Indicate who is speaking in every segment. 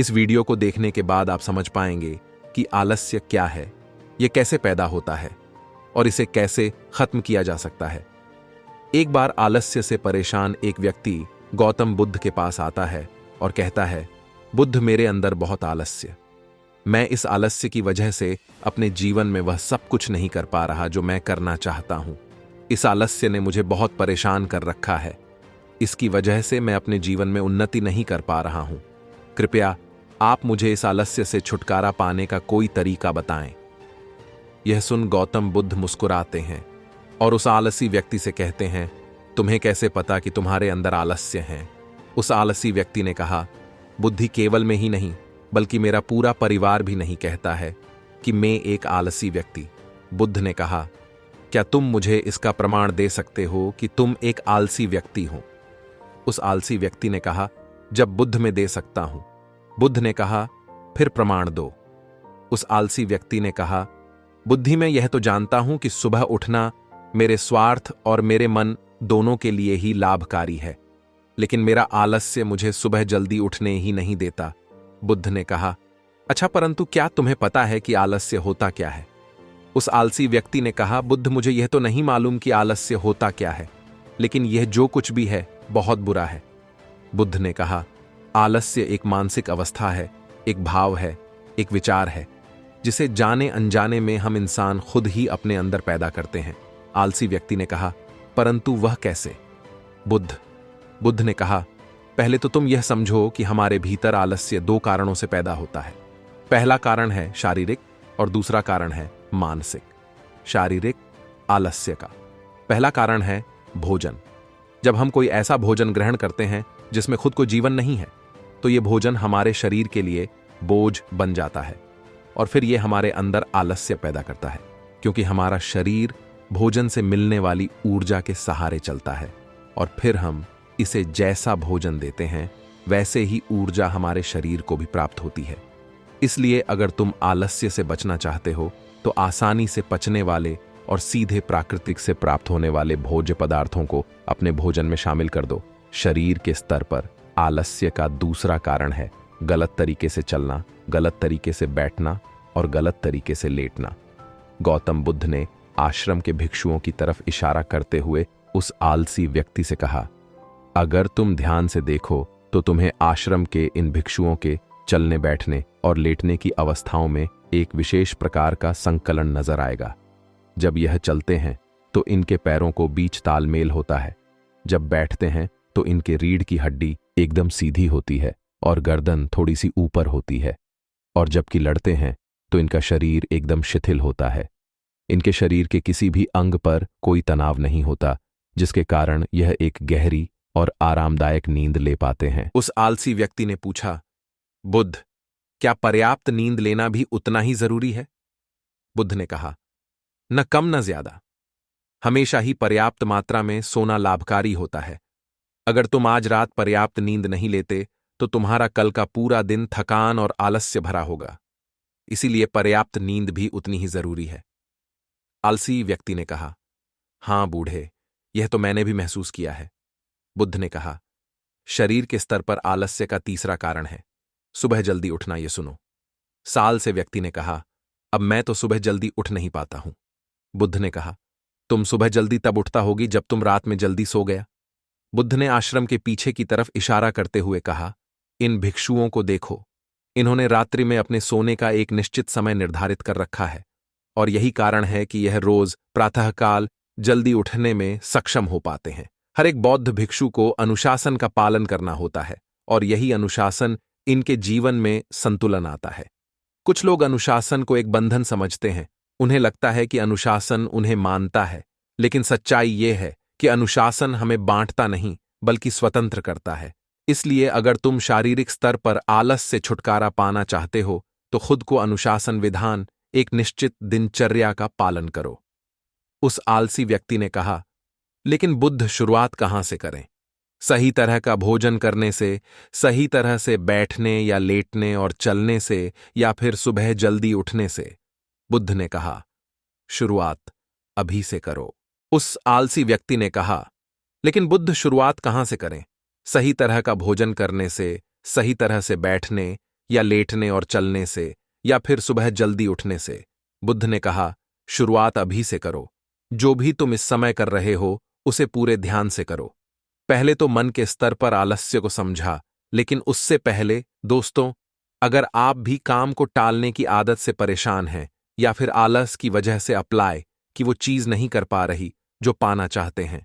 Speaker 1: इस वीडियो को देखने के बाद आप समझ पाएंगे कि आलस्य क्या है, यह कैसे पैदा होता है और इसे कैसे खत्म किया जा सकता है। एक बार आलस्य से परेशान एक व्यक्ति गौतम बुद्ध के पास आता है और कहता है, बुद्ध, मेरे अंदर बहुत आलस्य। मैं इस आलस्य की वजह से अपने जीवन में वह सब कुछ नहीं कर पा रहा जो मैं करना चाहता हूं। इस आलस्य ने मुझे बहुत परेशान कर रखा है। इसकी वजह से मैं अपने जीवन में उन्नति नहीं कर पा रहा हूं। कृपया आप मुझे इस आलस्य से छुटकारा पाने का कोई तरीका बताएं। यह सुन गौतम बुद्ध मुस्कुराते हैं और उस आलसी व्यक्ति से कहते हैं, तुम्हें कैसे पता कि तुम्हारे अंदर आलस्य है? उस आलसी व्यक्ति ने कहा, बुद्धि केवल में ही नहीं बल्कि मेरा पूरा परिवार भी नहीं कहता है कि मैं एक आलसी व्यक्ति। बुद्ध ने कहा, क्या तुम मुझे इसका प्रमाण दे सकते हो कि तुम एक आलसी व्यक्ति हो? उस आलसी व्यक्ति ने कहा, जब बुद्ध में दे सकता हूं। बुद्ध ने कहा, फिर प्रमाण दो। उस आलसी व्यक्ति ने कहा, बुद्धि में यह तो जानता हूं कि सुबह उठना मेरे स्वार्थ और मेरे मन दोनों के लिए ही लाभकारी है, लेकिन मेरा आलस्य मुझे सुबह जल्दी उठने ही नहीं देता। बुद्ध ने कहा, अच्छा, परंतु क्या तुम्हें पता है कि आलस्य होता क्या है? उस आलसी व्यक्ति ने कहा, बुद्ध, मुझे यह तो नहीं मालूम कि आलस्य होता क्या है, लेकिन यह जो कुछ भी है बहुत बुरा है। बुद्ध ने कहा, आलस्य एक मानसिक अवस्था है, एक भाव है, एक विचार है, जिसे जाने अनजाने में हम इंसान खुद ही अपने अंदर पैदा करते हैं। आलसी व्यक्ति ने कहा, परंतु वह कैसे? बुद्ध ने कहा, पहले तो तुम यह समझो कि हमारे भीतर आलस्य दो कारणों से पैदा होता है। पहला कारण है शारीरिक और दूसरा कारण है मानसिक। शारीरिक आलस्य का पहला कारण है भोजन। जब हम कोई ऐसा भोजन ग्रहण करते हैं जिसमें खुद को जीवन नहीं है, तो यह भोजन हमारे शरीर के लिए बोझ बन जाता है और फिर यह हमारे अंदर आलस्य पैदा करता है, क्योंकि हमारा शरीर भोजन से मिलने वाली ऊर्जा के सहारे चलता है और फिर हम इसे जैसा भोजन देते हैं वैसे ही ऊर्जा हमारे शरीर को भी प्राप्त होती है। इसलिए अगर तुम आलस्य से बचना चाहते हो तो आसानी से पचने वाले और सीधे प्राकृतिक से प्राप्त होने वाले भोज्य पदार्थों को अपने भोजन में शामिल कर दो। शरीर के स्तर पर आलस्य का दूसरा कारण है गलत तरीके से चलना, गलत तरीके से बैठना और गलत तरीके से लेटना। गौतम बुद्ध ने आश्रम के भिक्षुओं की तरफ इशारा करते हुए उस आलसी व्यक्ति से कहा, अगर तुम ध्यान से देखो तो तुम्हें आश्रम के इन भिक्षुओं के चलने, बैठने और लेटने की अवस्थाओं में एक विशेष प्रकार का संकलन नजर आएगा। जब यह चलते हैं तो इनके पैरों को बीच तालमेल होता है। जब बैठते हैं तो इनके रीढ़ की हड्डी एकदम सीधी होती है और गर्दन थोड़ी सी ऊपर होती है, और जबकि लड़ते हैं तो इनका शरीर एकदम शिथिल होता है। इनके शरीर के किसी भी अंग पर कोई तनाव नहीं होता, जिसके कारण यह एक गहरी और आरामदायक नींद ले पाते हैं। उस आलसी व्यक्ति ने पूछा, बुद्ध, क्या पर्याप्त नींद लेना भी उतना ही जरूरी है? बुद्ध ने कहा, न कम न ज्यादा। हमेशा ही पर्याप्त मात्रा में सोना लाभकारी होता है। अगर तुम आज रात पर्याप्त नींद नहीं लेते तो तुम्हारा कल का पूरा दिन थकान और आलस्य भरा होगा। इसीलिए पर्याप्त नींद भी उतनी ही जरूरी है। आलसी व्यक्ति ने कहा, हां बूढ़े, यह तो मैंने भी महसूस किया है। बुद्ध ने कहा, शरीर के स्तर पर आलस्य का तीसरा कारण है सुबह जल्दी उठना। ये सुनो। साल से व्यक्ति ने कहा, अब मैं तो सुबह जल्दी उठ नहीं पाता हूं। बुद्ध ने कहा, तुम सुबह जल्दी तब उठता होगी जब तुम रात में जल्दी सो गया। बुद्ध ने आश्रम के पीछे की तरफ इशारा करते हुए कहा, इन भिक्षुओं को देखो, इन्होंने रात्रि में अपने सोने का एक निश्चित समय निर्धारित कर रखा है और यही कारण है कि यह रोज प्रातःकाल जल्दी उठने में सक्षम हो पाते हैं। हर एक बौद्ध भिक्षु को अनुशासन का पालन करना होता है और यही अनुशासन इनके जीवन में संतुलन आता है। कुछ लोग अनुशासन को एक बंधन समझते हैं। उन्हें लगता है कि अनुशासन उन्हें मानता है, लेकिन सच्चाई यह है कि अनुशासन हमें बांटता नहीं बल्कि स्वतंत्र करता है। इसलिए अगर तुम शारीरिक स्तर पर आलस से छुटकारा पाना चाहते हो तो खुद को अनुशासन विधान, एक निश्चित दिनचर्या का पालन करो। उस आलसी व्यक्ति ने कहा, लेकिन बुद्ध, शुरुआत कहां से करें? सही तरह का भोजन करने से, सही तरह से बैठने या लेटने और चलने से, या फिर सुबह जल्दी उठने से? बुद्ध ने कहा, शुरुआत अभी से करो। उस आलसी व्यक्ति ने कहा, लेकिन बुद्ध, शुरुआत कहां से करें? सही तरह का भोजन करने से, सही तरह से बैठने या लेटने और चलने से, या फिर सुबह जल्दी उठने से? बुद्ध ने कहा, शुरुआत अभी से करो। जो भी तुम इस समय कर रहे हो उसे पूरे ध्यान से करो। पहले तो मन के स्तर पर आलस्य को समझा, लेकिन उससे पहले दोस्तों, अगर आप भी काम को टालने की आदत से परेशान हैं या फिर आलस की वजह से अप्लाई कि वो चीज नहीं कर पा रही जो पाना चाहते हैं,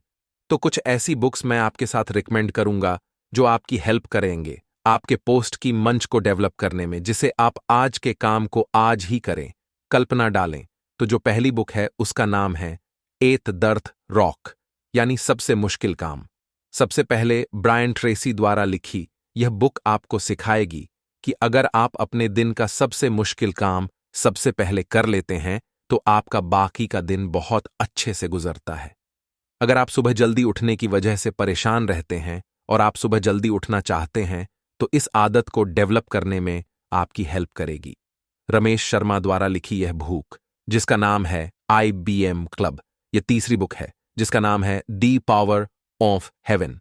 Speaker 1: तो कुछ ऐसी बुक्स मैं आपके साथ रिकमेंड करूंगा जो आपकी हेल्प करेंगे आपके पोस्ट की मंच को डेवलप करने में, जिसे आप आज के काम को आज ही करें, कल्पना डालें। तो जो पहली बुक है उसका नाम है एट दर्थ रॉक, यानी सबसे मुश्किल काम। सबसे पहले ब्रायन ट्रेसी द्वारा लिखी यह बुक आपको सिखाएगी कि अगर आप अपने दिन का सबसे मुश्किल काम सबसे पहले कर लेते हैं तो आपका बाकी का दिन बहुत अच्छे से गुजरता है। अगर आप सुबह जल्दी उठने की वजह से परेशान रहते हैं और आप सुबह जल्दी उठना चाहते हैं तो इस आदत को डेवलप करने में आपकी हेल्प करेगी। रमेश शर्मा द्वारा लिखी यह भूख, जिसका नाम है IBM क्लब, यह तीसरी बुक है जिसका नाम है दी पावर ऑफ हेवन।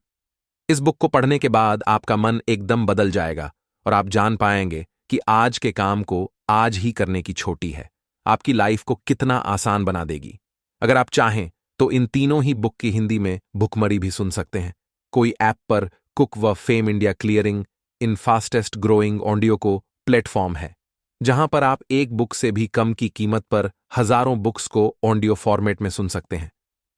Speaker 1: इस बुक को पढ़ने के बाद आपका मन एकदम बदल जाएगा और आप जान पाएंगे कि आज के काम को आज ही करने की छोटी है आपकी लाइफ को कितना आसान बना देगी। अगर आप चाहें तो इन तीनों ही बुक की हिंदी में भुखमरी भी सुन सकते हैं। कोई ऐप पर कुक व फेम इंडिया क्लियरिंग इन फास्टेस्ट ग्रोइंग ऑडियो को प्लेटफॉर्म है जहां पर आप एक बुक से भी कम की कीमत पर हजारों बुक्स को ऑडियो फॉर्मेट में सुन सकते हैं,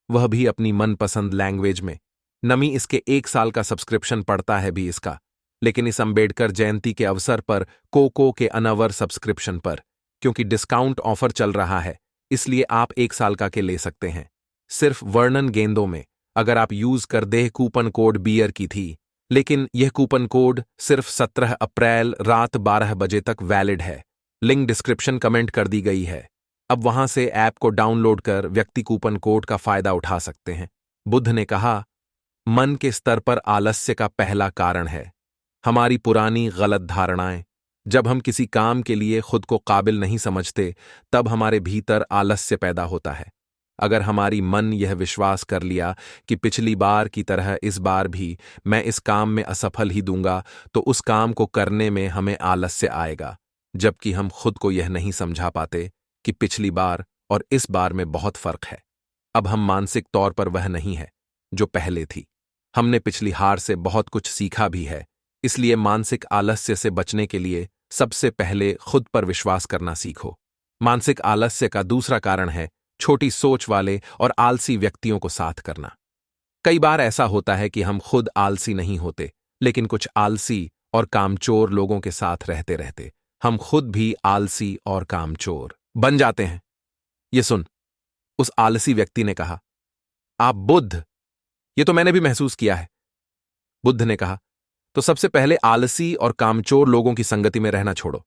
Speaker 1: वह भी अपनी मनपसंद लैंग्वेज में। नमी इसके 1 साल का सब्सक्रिप्शन पड़ता है भी इसका, लेकिन इस अंबेडकर जयंती के अवसर पर कोको के अनवर सब्सक्रिप्शन पर, क्योंकि डिस्काउंट ऑफर चल रहा है, इसलिए आप 1 साल का के ले सकते हैं सिर्फ वर्णन गेंदों में, अगर आप यूज कर दे कूपन कोड बियर की थी। लेकिन यह कूपन कोड सिर्फ 17 अप्रैल रात 12 बजे तक वैलिड है। लिंक डिस्क्रिप्शन कमेंट कर दी गई है। अब वहां से ऐप को डाउनलोड कर व्यक्ति कूपन कोड का फायदा उठा सकते हैं। बुद्ध ने कहा, मन के स्तर पर आलस्य का पहला कारण है हमारी पुरानी गलत धारणाएं। जब हम किसी काम के लिए खुद को काबिल नहीं समझते तब हमारे भीतर आलस्य पैदा होता है। अगर हमारी मन यह विश्वास कर लिया कि पिछली बार की तरह इस बार भी मैं इस काम में असफल ही दूंगा, तो उस काम को करने में हमें आलस्य आएगा, जबकि हम खुद को यह नहीं समझा पाते कि पिछली बार और इस बार में बहुत फर्क है। अब हम मानसिक तौर पर वह नहीं है जो पहले थी। हमने पिछली हार से बहुत कुछ सीखा भी है, इसलिए मानसिक आलस्य से बचने के लिए सबसे पहले खुद पर विश्वास करना सीखो। मानसिक आलस्य का दूसरा कारण है छोटी सोच वाले और आलसी व्यक्तियों को साथ करना। कई बार ऐसा होता है कि हम खुद आलसी नहीं होते, लेकिन कुछ आलसी और कामचोर लोगों के साथ रहते रहते हम खुद भी आलसी और कामचोर बन जाते हैं। ये सुन, उस आलसी व्यक्ति ने कहा, आप बुद्ध, ये तो मैंने भी महसूस किया है। बुद्ध ने कहा, तो सबसे पहले आलसी और कामचोर लोगों की संगति में रहना छोड़ो।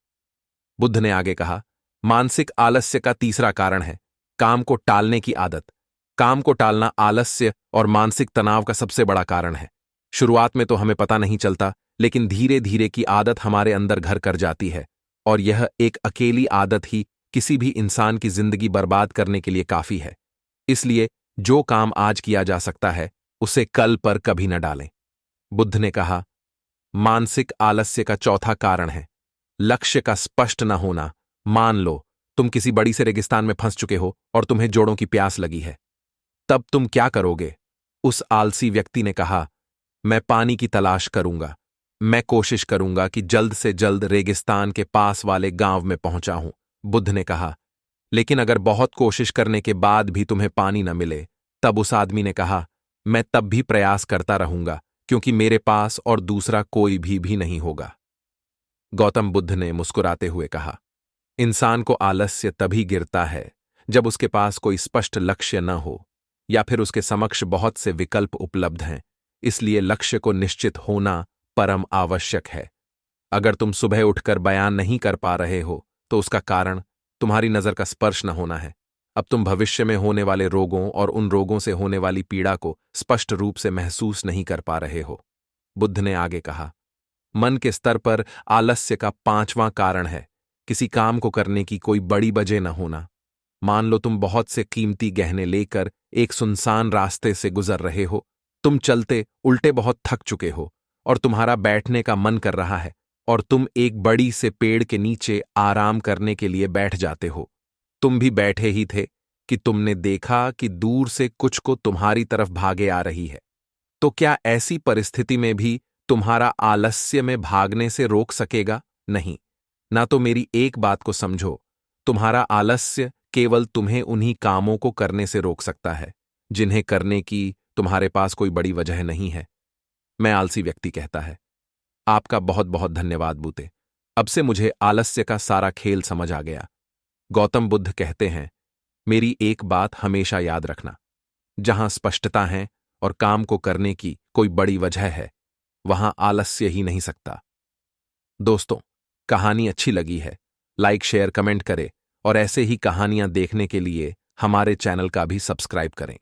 Speaker 1: बुद्ध ने आगे कहा, मानसिक आलस्य का तीसरा कारण है काम को टालने की आदत। काम को टालना आलस्य और मानसिक तनाव का सबसे बड़ा कारण है। शुरुआत में तो हमें पता नहीं चलता, लेकिन धीरे धीरे की आदत हमारे अंदर घर कर जाती है, और यह एक अकेली आदत ही किसी भी इंसान की जिंदगी बर्बाद करने के लिए काफी है। इसलिए जो काम आज किया जा सकता है उसे कल पर कभी न डालें। बुद्ध ने कहा, मानसिक आलस्य का चौथा कारण है लक्ष्य का स्पष्ट न होना। मान लो तुम किसी बड़ी से रेगिस्तान में फंस चुके हो और तुम्हें जोड़ों की प्यास लगी है, तब तुम क्या करोगे? उस आलसी व्यक्ति ने कहा, मैं पानी की तलाश करूंगा। मैं कोशिश करूंगा कि जल्द से जल्द रेगिस्तान के पास वाले गांव में पहुंचा हूं। बुद्ध ने कहा, लेकिन अगर बहुत कोशिश करने के बाद भी तुम्हें पानी न मिले, तब उस आदमी ने कहा, मैं तब भी प्रयास करता रहूंगा, क्योंकि मेरे पास और दूसरा कोई भी नहीं होगा। गौतम बुद्ध ने मुस्कुराते हुए कहा, इंसान को आलस्य तभी गिरता है जब उसके पास कोई स्पष्ट लक्ष्य न हो या फिर उसके समक्ष बहुत से विकल्प उपलब्ध हैं। इसलिए लक्ष्य को निश्चित होना परम आवश्यक है। अगर तुम सुबह उठकर बयान नहीं कर पा रहे हो तो उसका कारण तुम्हारी नजर का स्पर्श न होना है। अब तुम भविष्य में होने वाले रोगों और उन रोगों से होने वाली पीड़ा को स्पष्ट रूप से महसूस नहीं कर पा रहे हो। बुद्ध ने आगे कहा, मन के स्तर पर आलस्य का पांचवां कारण है किसी काम को करने की कोई बड़ी वजह न होना। मान लो तुम बहुत से कीमती गहने लेकर एक सुनसान रास्ते से गुजर रहे हो। तुम चलते उल्टे बहुत थक चुके हो और तुम्हारा बैठने का मन कर रहा है और तुम एक बड़ी से पेड़ के नीचे आराम करने के लिए बैठ जाते हो। तुम भी बैठे ही थे कि तुमने देखा कि दूर से कुछ को तुम्हारी तरफ भागे आ रही है। तो क्या ऐसी परिस्थिति में भी तुम्हारा आलस्य में भागने से रोक सकेगा? नहीं। ना तो मेरी एक बात को समझो, तुम्हारा आलस्य केवल तुम्हें उन्हीं कामों को करने से रोक सकता है जिन्हें करने की तुम्हारे पास कोई बड़ी वजह नहीं है। मैं आलसी व्यक्ति कहता है। आपका बहुत बहुत धन्यवाद बूते। अब से मुझे आलस्य का सारा खेल समझ आ गया। गौतम बुद्ध कहते हैं, मेरी एक बात हमेशा याद रखना, जहां स्पष्टता है और काम को करने की कोई बड़ी वजह है, वहां आलस्य ही नहीं सकता। दोस्तों, कहानी अच्छी लगी है, लाइक शेयर कमेंट करें और ऐसे ही कहानियां देखने के लिए हमारे चैनल का भी सब्सक्राइब करें।